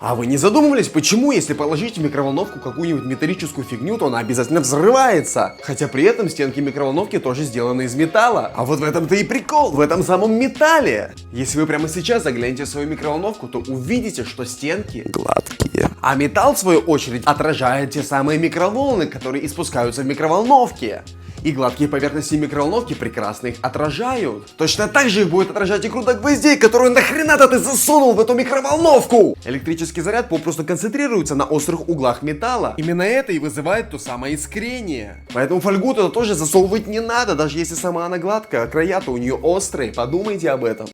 А вы не задумывались, почему, если положить в микроволновку какую-нибудь металлическую фигню, то она обязательно взрывается? Хотя при этом стенки микроволновки тоже сделаны из металла. А вот в этом-то и прикол, в этом самом металле. Если вы прямо сейчас заглянете в свою микроволновку, то увидите, что стенки гладкие. А металл, в свою очередь, отражает те самые микроволны, которые испускаются в микроволновке. И гладкие поверхности микроволновки прекрасно их отражают. Точно так же их будет отражать и груда гвоздей, которую нахрена-то ты засунул в эту микроволновку? Электрический заряд попросту концентрируется на острых углах металла. Именно это и вызывает то самое искрение. Поэтому фольгу туда тоже засовывать не надо, даже если сама она гладкая, а края-то у нее острые. Подумайте об этом.